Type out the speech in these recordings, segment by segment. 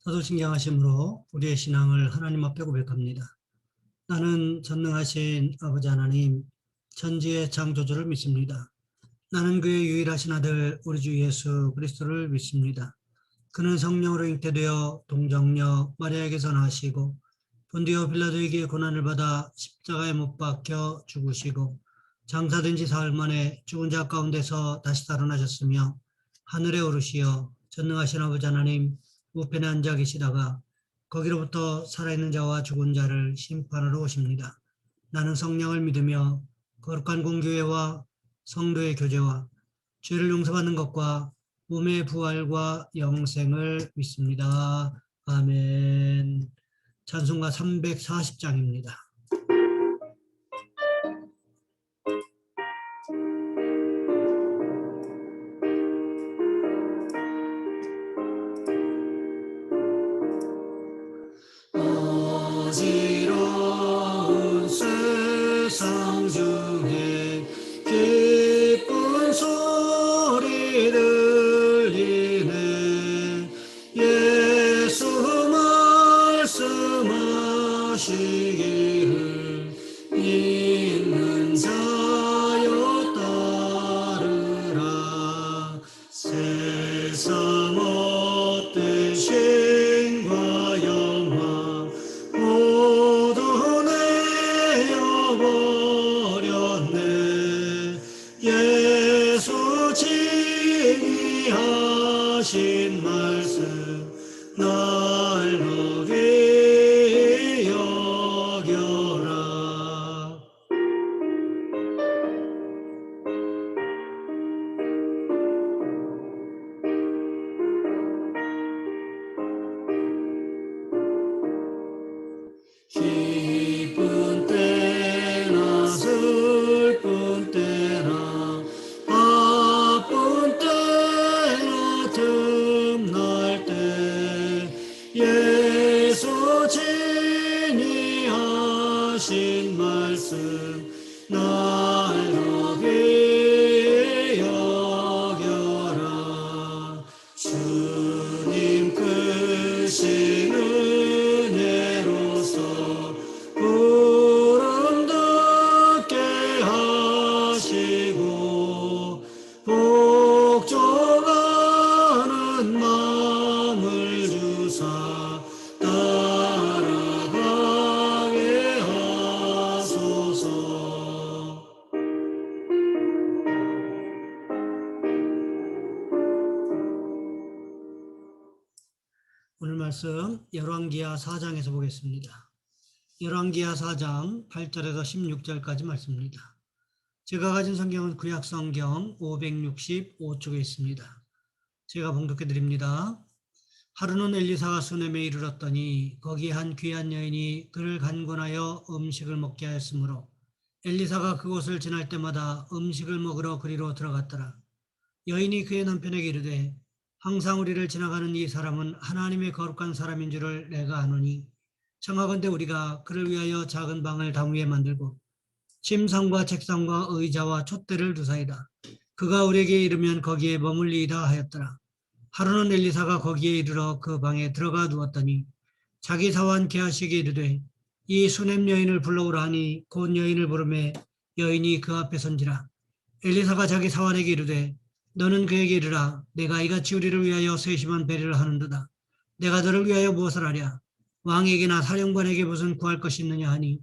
사도신경하심으로 우리의 신앙을 하나님 앞에 고백합니다. 나는 전능하신 아버지 하나님, 천지의 창조주를 믿습니다. 나는 그의 유일하신 아들 우리 주 예수 그리스도를 믿습니다. 그는 성령으로 잉태되어 동정녀 마리아에게서 나시고 본디오 빌라도에게 고난을 받아 십자가에 못 박혀 죽으시고 장사된 지 사흘 만에 죽은 자 가운데서 다시 살아나셨으며 하늘에 오르시어 전능하신 아버지 하나님 우편에 앉아 계시다가 거기로부터 살아있는 자와 죽은 자를 심판하러 오십니다. 나는 성령을 믿으며 거룩한 공교회와 성도의 교제와 죄를 용서받는 것과 몸의 부활과 영생을 믿습니다. 아멘. 찬송가 340장입니다. 어지러운 세상 중에 기쁜 소리 들리네. 예수 말씀하시기를 믿는 자여 따르라. 세상 어떤 신과 영화 모두 내어버렸네. 예수 친히 하신 말씀 날 높이 여겨라. 기쁜 때나 슬픈 때나 아픈 때나 틈날 때 예수 친히 하신 말씀 날 높이 여겨라. 주님 크신 은혜로서 구름 덮게 하시고 복종하는 마음을 주사 따라가게 하소서. 오늘 말씀 열왕기하 4장에서 보겠습니다. 열왕기하 4장 8절에서 16절까지 말씀입니다. 제가 가진 성경은 구약성경 565쪽에 있습니다. 제가 봉독해 드립니다. 하루는 엘리사가 수넴에 이르렀더니 거기 한 귀한 여인이 그를 간곤하여 음식을 먹게 하였으므로 엘리사가 그곳을 지날 때마다 음식을 먹으러 그리로 들어갔더라. 여인이 그의 남편에게 이르되 항상 우리를 지나가는 이 사람은 하나님의 거룩한 사람인 줄을 내가 아노니 청하건대 우리가 그를 위하여 작은 방을 담 위에 만들고 침상과 책상과 의자와 촛대를 두사이다. 그가 우리에게 이르면 거기에 머물리이다 하였더라. 하루는 엘리사가 거기에 이르러 그 방에 들어가 누웠더니 자기 사환 게하시에게 이르되 이 수넴 여인을 불러오라 하니 곧 여인을 부르매 여인이 그 앞에 선지라. 엘리사가 자기 사환에게 이르되 너는 그에게 이르라. 내가 이같이 우리를 위하여 세심한 배려를 하는도다. 내가 너를 위하여 무엇을 하랴? 왕에게나 사령관에게 무슨 구할 것이 있느냐 하니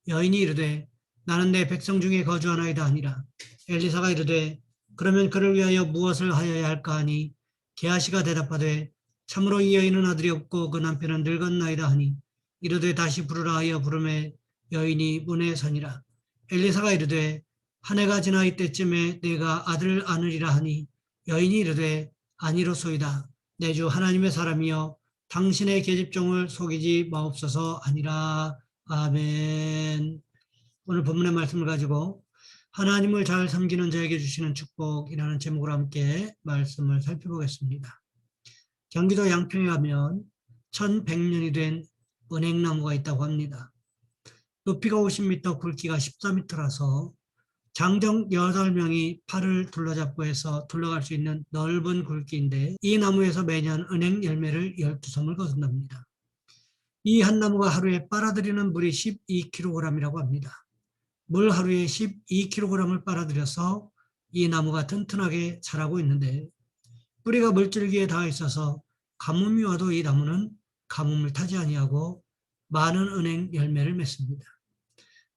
여인이 이르되 나는 내 백성 중에 거주하나이다 하니라. 엘리사가 이르되 그러면 그를 위하여 무엇을 하여야 할까 하니 게하시가 대답하되 참으로 이 여인은 아들이 없고 그 남편은 늙었나이다 하니 이르되 다시 부르라 하여 부르매 여인이 문에 서니라. 엘리사가 이르되 한 해가 지나 이때쯤에 내가 아들을 안으리라 하니 여인이 이르되 아니로소이다. 내 주 하나님의 사람이여 당신의 계집종을 속이지 마옵소서 하니라. 아멘. 오늘 본문의 말씀을 가지고 하나님을 잘 섬기는 자에게 주시는 축복이라는 제목으로 함께 말씀을 살펴보겠습니다. 경기도 양평에 가면 1100년이 된 은행나무가 있다고 합니다. 높이가 50m, 굵기가 14m라서 장정 8명이 팔을 둘러잡고 해서 둘러갈 수 있는 넓은 굵기인데 이 나무에서 매년 은행 열매를 12섬을 거둔답니다. 이 한 나무가 하루에 빨아들이는 물이 12kg이라고 합니다. 물 하루에 12kg을 빨아들여서 이 나무가 튼튼하게 자라고 있는데 뿌리가 물줄기에 닿아 있어서 가뭄이 와도 이 나무는 가뭄을 타지 아니하고 많은 은행 열매를 맺습니다.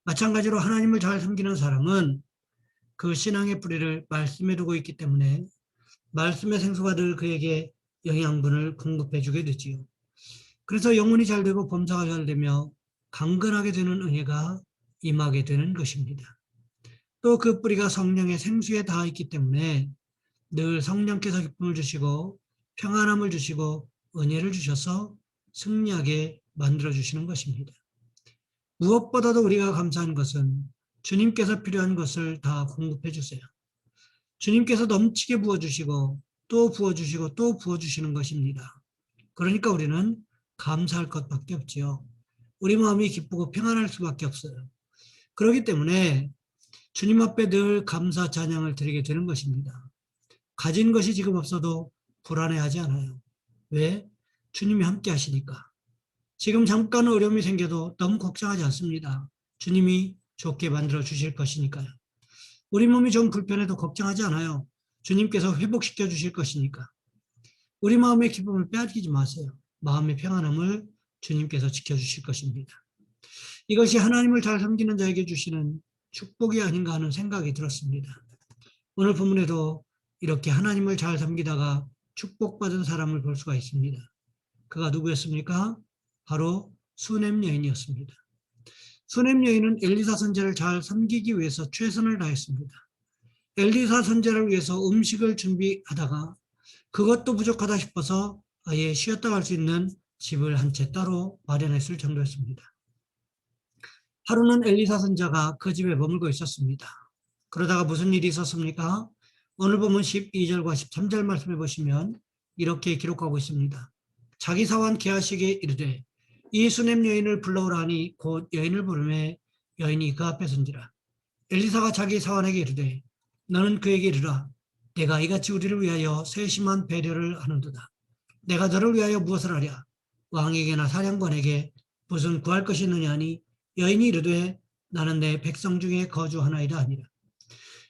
마찬가지로 하나님을 잘 섬기는 사람은 그 신앙의 뿌리를 말씀에 두고 있기 때문에 말씀의 생수가 늘 그에게 영양분을 공급해 주게 되지요. 그래서 영혼이 잘 되고 범사가 잘 되며 강건하게 되는 은혜가 임하게 되는 것입니다. 또 그 뿌리가 성령의 생수에 닿아 있기 때문에 늘 성령께서 기쁨을 주시고 평안함을 주시고 은혜를 주셔서 승리하게 만들어 주시는 것입니다. 무엇보다도 우리가 감사한 것은 주님께서 필요한 것을 다 공급해 주세요. 주님께서 넘치게 부어주시고 또 부어주시고 또 부어주시는 것입니다. 그러니까 우리는 감사할 것밖에 없지요. 우리 마음이 기쁘고 평안할 수밖에 없어요. 그렇기 때문에 주님 앞에 늘 감사 찬양을 드리게 되는 것입니다. 가진 것이 지금 없어도 불안해하지 않아요. 왜? 주님이 함께 하시니까. 지금 잠깐 어려움이 생겨도 너무 걱정하지 않습니다. 주님이 좋게 만들어 주실 것이니까요. 우리 몸이 좀 불편해도 걱정하지 않아요. 주님께서 회복시켜 주실 것이니까. 우리 마음의 기쁨을 빼앗기지 마세요. 마음의 평안함을 주님께서 지켜주실 것입니다. 이것이 하나님을 잘 섬기는 자에게 주시는 축복이 아닌가 하는 생각이 들었습니다. 오늘 본문에도 이렇게 하나님을 잘 섬기다가 축복받은 사람을 볼 수가 있습니다. 그가 누구였습니까? 바로 수넴 여인이었습니다. 수넴 여인은 엘리사 선지자를 잘 섬기기 위해서 최선을 다했습니다. 엘리사 선지자를 위해서 음식을 준비하다가 그것도 부족하다 싶어서 아예 쉬었다 갈 수 있는 집을 한 채 따로 마련했을 정도였습니다. 하루는 엘리사 선지자가 그 집에 머물고 있었습니다. 그러다가 무슨 일이 있었습니까? 오늘 보면 12절과 13절 말씀해 보시면 이렇게 기록하고 있습니다. 자기 사원 게하시에게 이르되 이 수넴 여인을 불러오라 하니 곧 여인을 부르매 여인이 그 앞에 선지라. 엘리사가 자기 사원에게 이르되 너는 그에게 이르라. 내가 이같이 우리를 위하여 세심한 배려를 하는도다. 내가 너를 위하여 무엇을 하랴? 왕에게나 사령관에게 무슨 구할 것이 있느냐 하니 여인이 이르되 나는 내 백성 중에 거주하나이다 하니라.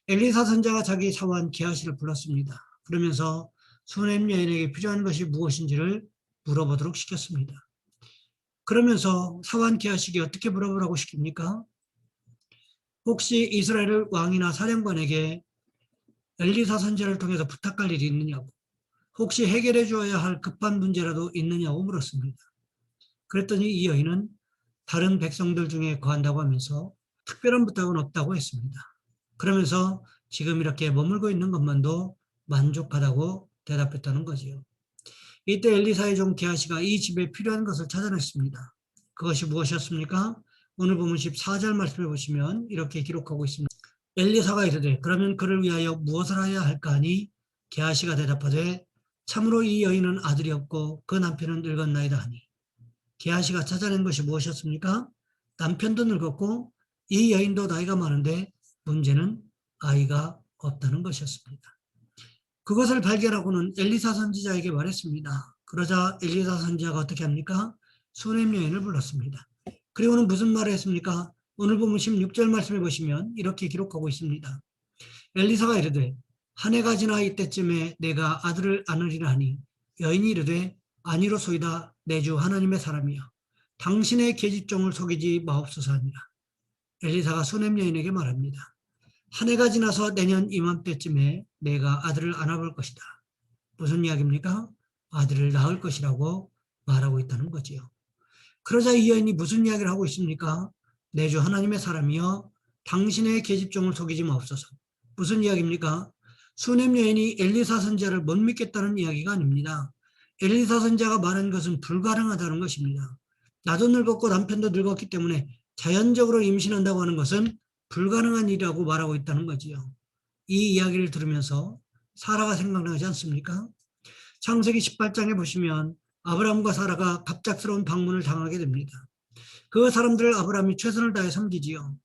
엘리사 선지자가 자기 사원 게하시를 불렀습니다. 그러면서 수넴 여인에게 필요한 것이 무엇인지를 물어보도록 시켰습니다. 그러면서 사원 게하시에게 어떻게 물어보라고 시킵니까? 혹시 이스라엘 왕이나 사령관에게 엘리사 선지자를 통해서 부탁할 일이 있느냐고, 혹시 해결해 주어야 할 급한 문제라도 있느냐고 물었습니다. 그랬더니 이 여인은 다른 백성들 중에 거한다고 하면서 특별한 부탁은 없다고 했습니다. 그러면서 지금 이렇게 머물고 있는 것만도 만족하다고 대답했다는 거지요. 이때 엘리사의 종 게하시가 이 집에 필요한 것을 찾아냈습니다. 그것이 무엇이었습니까? 오늘 보면 14절 말씀해 보시면 이렇게 기록하고 있습니다. 엘리사가 이르되 그러면 그를 위하여 무엇을 해야 할까 하니 게하시가 대답하되 참으로 이 여인은 아들이 없고 그 남편은 늙었나이다 하니 게하시가 찾아낸 것이 무엇이었습니까? 남편도 늙었고 이 여인도 나이가 많은데 문제는 아이가 없다는 것이었습니다. 그것을 발견하고는 엘리사 선지자에게 말했습니다. 그러자 엘리사 선지자가 어떻게 합니까? 수넴 여인을 불렀습니다. 그리고는 무슨 말을 했습니까? 오늘 보면 16절 말씀해 보시면 이렇게 기록하고 있습니다. 엘리사가 이르되 한 해가 지나 이때쯤에 내가 아들을 안으리라 하니 여인이 이르되 아니로소이다 내 주 하나님의 사람이여 당신의 계집종을 속이지 마옵소서 하니라. 엘리사가 수넴 여인에게 말합니다. 한 해가 지나서 내년 이맘때쯤에 내가 아들을 안아볼 것이다. 무슨 이야기입니까? 아들을 낳을 것이라고 말하고 있다는 거지요. 그러자 이 여인이 무슨 이야기를 하고 있습니까? 내 주 하나님의 사람이여 당신의 계집종을 속이지 마옵소서. 무슨 이야기입니까? 수넴 여인이 엘리사 선지자를 못 믿겠다는 이야기가 아닙니다. 엘리사 선지자가 말한 것은 불가능하다는 것입니다. 나도 늙었고 남편도 늙었기 때문에 자연적으로 임신한다고 하는 것은 불가능한 일이라고 말하고 있다는 거지요. 이 이야기를 들으면서 사라가 생각나지 않습니까? 창세기 18장에 보시면 아브라함과 사라가 갑작스러운 방문을 당하게 됩니다. 그 사람들을 아브라함이 최선을 다해 섬기지요.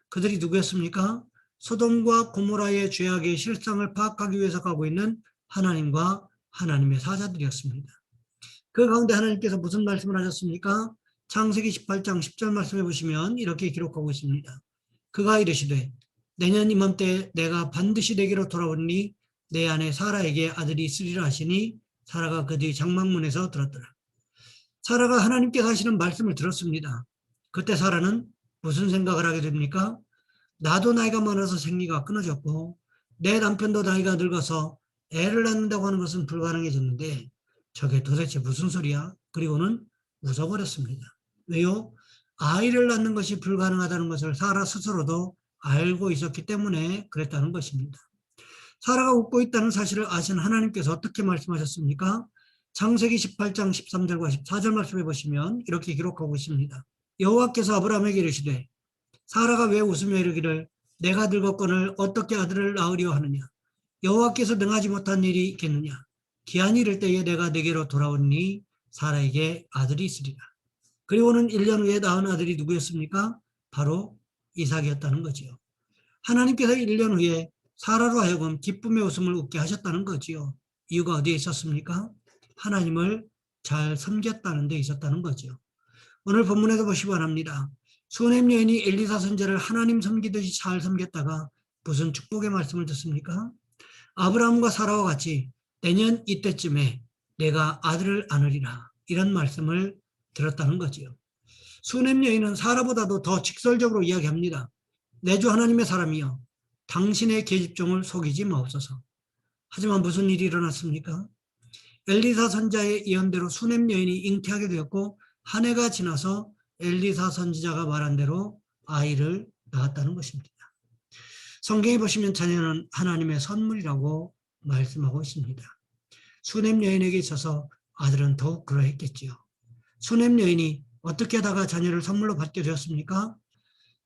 그들이 누구였습니까? 소돔과 고모라의 죄악의 실상을 파악하기 위해서 가고 있는 하나님과 하나님의 사자들이었습니다. 그 가운데 하나님께서 무슨 말씀을 하셨습니까? 창세기 18장 10절 말씀해 보시면 이렇게 기록하고 있습니다. 그가 이르시되 내년 이맘때 내가 반드시 내게로 돌아오니 내 아내 사라에게 아들이 있으리라 하시니 사라가 그 뒤 장막문에서 들었더라. 사라가 하나님께서 하시는 말씀을 들었습니다. 그때 사라는 무슨 생각을 하게 됩니까? 나도 나이가 많아서 생리가 끊어졌고 내 남편도 나이가 늙어서 애를 낳는다고 하는 것은 불가능해졌는데 저게 도대체 무슨 소리야? 그리고는 웃어버렸습니다. 왜요? 아이를 낳는 것이 불가능하다는 것을 사라 스스로도 알고 있었기 때문에 그랬다는 것입니다. 사라가 웃고 있다는 사실을 아신 하나님께서 어떻게 말씀하셨습니까? 창세기 18장 13절과 14절 말씀해 보시면 이렇게 기록하고 있습니다. 여호와께서 아브라함에게 이르시되 사라가 왜 웃으며 이르기를 내가 늙었거늘 어떻게 아들을 낳으려 하느냐? 여호와께서 능하지 못한 일이 있겠느냐? 기한이 이를 때에 내가 네게로 돌아오니 사라에게 아들이 있으리라. 그리고는 1년 후에 낳은 아들이 누구였습니까? 바로 이삭이었다는 거지요. 하나님께서 1년 후에 사라로 하여금 기쁨의 웃음을 웃게 하셨다는 거지요. 이유가 어디에 있었습니까? 하나님을 잘 섬겼다는 데 있었다는 거죠. 오늘 본문에도 보시기 바랍니다. 수넴 여인이 엘리사 선지자를 하나님 섬기듯이 잘 섬겼다가 무슨 축복의 말씀을 듣습니까? 아브라함과 사라와 같이 내년 이때쯤에 내가 아들을 안으리라 이런 말씀을 들었다는 거지요. 수넴 여인은 사라보다도 더 직설적으로 이야기합니다. 내 주 하나님의 사람이여 당신의 계집종을 속이지 마옵소서. 하지만 무슨 일이 일어났습니까? 엘리사 선지자의 예언대로 수넴 여인이 잉태하게 되었고 한 해가 지나서 엘리사 선지자가 말한 대로 아이를 낳았다는 것입니다. 성경에 보시면 자녀는 하나님의 선물이라고 말씀하고 있습니다. 수넴 여인에게 있어서 아들은 더욱 그러했겠지요. 수넴 여인이 어떻게 하다가 자녀를 선물로 받게 되었습니까?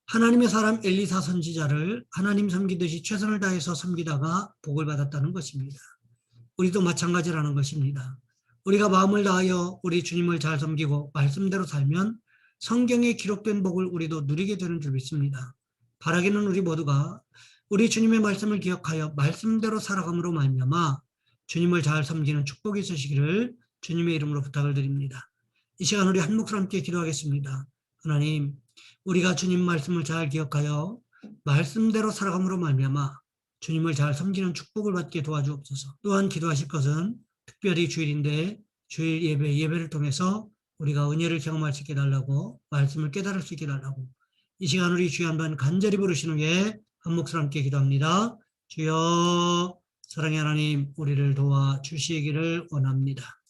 하나님의 사람 엘리사 선지자를 하나님 섬기듯이 최선을 다해서 섬기다가 복을 받았다는 것입니다. 우리도 마찬가지라는 것입니다. 우리가 마음을 다하여 우리 주님을 잘 섬기고 말씀대로 살면 성경에 기록된 복을 우리도 누리게 되는 줄 믿습니다. 바라기는 우리 모두가 우리 주님의 말씀을 기억하여 말씀대로 살아감으로 말미암아 주님을 잘 섬기는 축복이 있으시기를 주님의 이름으로 부탁을 드립니다. 이 시간 우리 한 목소리 함께 기도하겠습니다. 하나님, 우리가 주님 말씀을 잘 기억하여 말씀대로 살아감으로 말미암아 주님을 잘 섬기는 축복을 받게 도와주옵소서. 또한 기도하실 것은 특별히 주일인데 주일 예배를 통해서 우리가 은혜를 경험할 수 있게 달라고 말씀을 깨달을 수 있게 달라고 이 시간 우리 주여 한번 간절히 부르시는 후에 한 목소리 함께 기도합니다. 주여 사랑의 하나님 우리를 도와주시기를 원합니다.